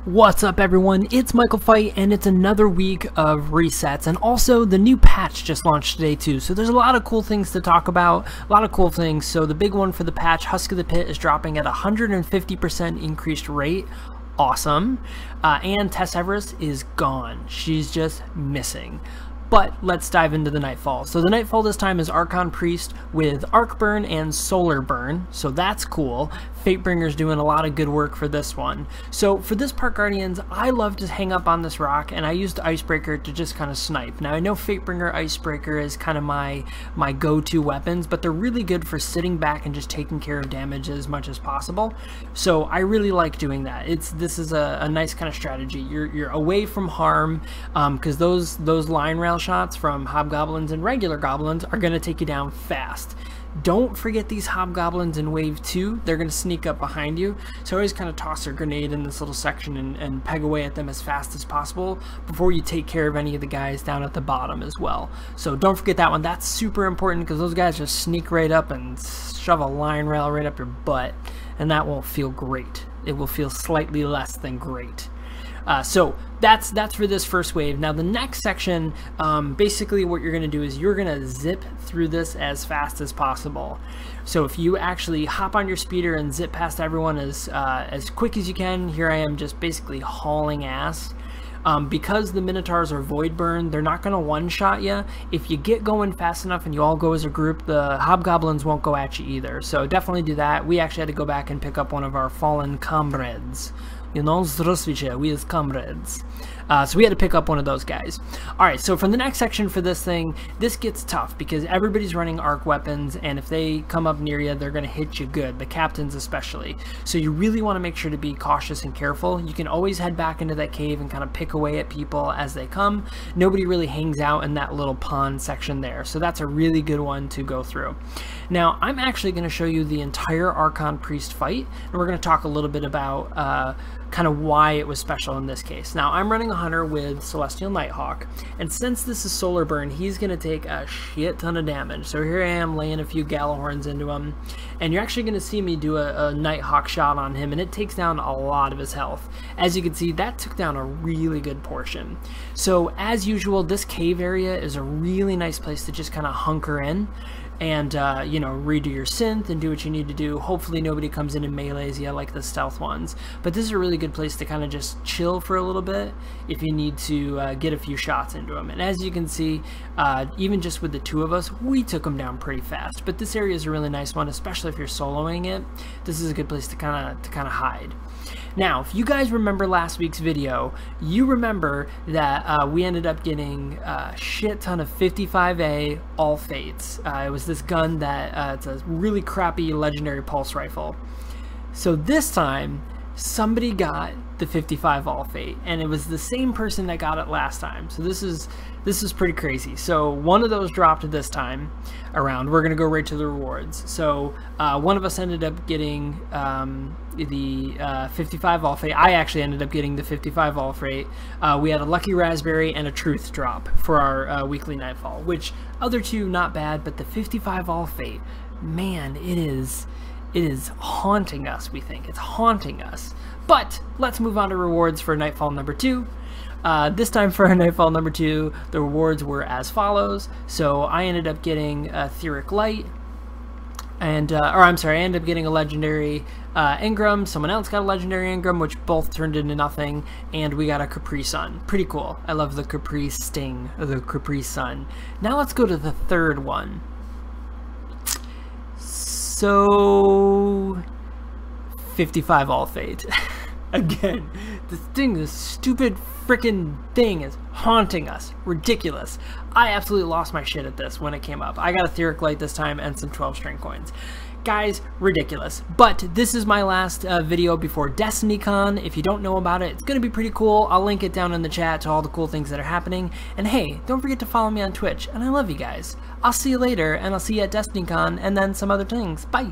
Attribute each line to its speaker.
Speaker 1: What's up everyone, it's Michael Fight and it's another week of resets, and also the new patch just launched today too, so there's a lot of cool things to talk about, a lot of cool things. So the big one for the patch, Husk of the Pit is dropping at 150% increased rate. Awesome. And Tess Everest is gone. She's just missing. But let's dive into the Nightfall. So the Nightfall this time is Archon Priest with Arc Burn and Solar Burn, so that's cool. Fatebringer's doing a lot of good work for this one. So for this part, Guardians, I love to hang up on this rock, and I used Icebreaker to just kind of snipe. Now I know Fatebringer, Icebreaker is kind of my go-to weapons, but they're really good for sitting back and just taking care of damage as much as possible. So I really like doing that. This is a nice kind of strategy. You're away from harm, because those line rail shots from hobgoblins and regular goblins are going to take you down fast. Don't forget these hobgoblins in wave 2. They're going to sneak up behind you, so always kind of toss a grenade in this little section and peg away at them as fast as possible before you take care of any of the guys down at the bottom as well. So don't forget that one. That's super important because those guys just sneak right up and shove a line rail right up your butt, and that won't feel great. It will feel slightly less than great. So that's for this first wave. Now the next section, basically what you're going to do is you're going to zip through this as fast as possible. So if you actually hop on your speeder and zip past everyone as quick as you can, here I am just basically hauling ass. Because the Minotaurs are Void Burn, they're not going to one-shot you. If you get going fast enough and you all go as a group, the Hobgoblins won't go at you either. So definitely do that. We actually had to go back and pick up one of our fallen comrades. You know, Zdrosvice, we as comrades. So we had to pick up one of those guys. Alright, so for the next section for this thing, this gets tough because everybody's running arc weapons, and if they come up near you, they're going to hit you good, the captains especially. So you really want to make sure to be cautious and careful. You can always head back into that cave and kind of pick away at people as they come. Nobody really hangs out in that little pond section there, so that's a really good one to go through. Now, I'm actually going to show you the entire Archon Priest fight, and we're going to talk a little bit about kind of why it was special in this case. Now, I'm running a hunter with Celestial Nighthawk, and since this is Solar Burn, he's going to take a shit ton of damage. So here I am laying a few Gallahorns into him, and you're actually going to see me do a Nighthawk shot on him, and it takes down a lot of his health. As you can see, that took down a really good portion. So as usual, this cave area is a really nice place to just kind of hunker in and you know, redo your synth and do what you need to do. Hopefully nobody comes in and melees you like the stealth ones, but this is a really good place to kind of just chill for a little bit if you need to get a few shots into them. And as you can see, even just with the two of us, we took them down pretty fast. But this area is a really nice one, especially if you're soloing it. This is a good place to kind of hide. Now, if you guys remember last week's video, you remember that we ended up getting a shit ton of 55A All Fates. It was this gun that it's a really crappy legendary pulse rifle. So this time, somebody got the 55 All Fate, and it was the same person that got it last time. So this is pretty crazy. So one of those dropped this time around. We're gonna go right to the rewards. So one of us ended up getting the 55 All Fate. I actually ended up getting the 55 All Fate. We had a Lucky Raspberry and a Truth drop for our weekly Nightfall, which other two not bad, but the 55 All Fate, man, it is haunting us. We think it's haunting us. But let's move on to rewards for Nightfall number 2. This time for our Nightfall number 2, the rewards were as follows. So I ended up getting a Etheric Light, and I ended up getting a legendary Engram. Someone else got a legendary Engram, which both turned into nothing, and we got a Capri Sun. Pretty cool. I love the Capri Sting, or the Capri Sun. Now let's go to the third one. So 55 All Fate. Again, this stupid freaking thing is haunting us. Ridiculous. I absolutely lost my shit at this when it came up. I got a Etheric Light this time and some 12 string coins. Guys, ridiculous. But this is my last video before DestinyCon. If you don't know about it, it's going to be pretty cool. I'll link it down in the chat to all the cool things that are happening. And hey, don't forget to follow me on Twitch. And I love you guys. I'll see you later, and I'll see you at DestinyCon and then some other things. Bye.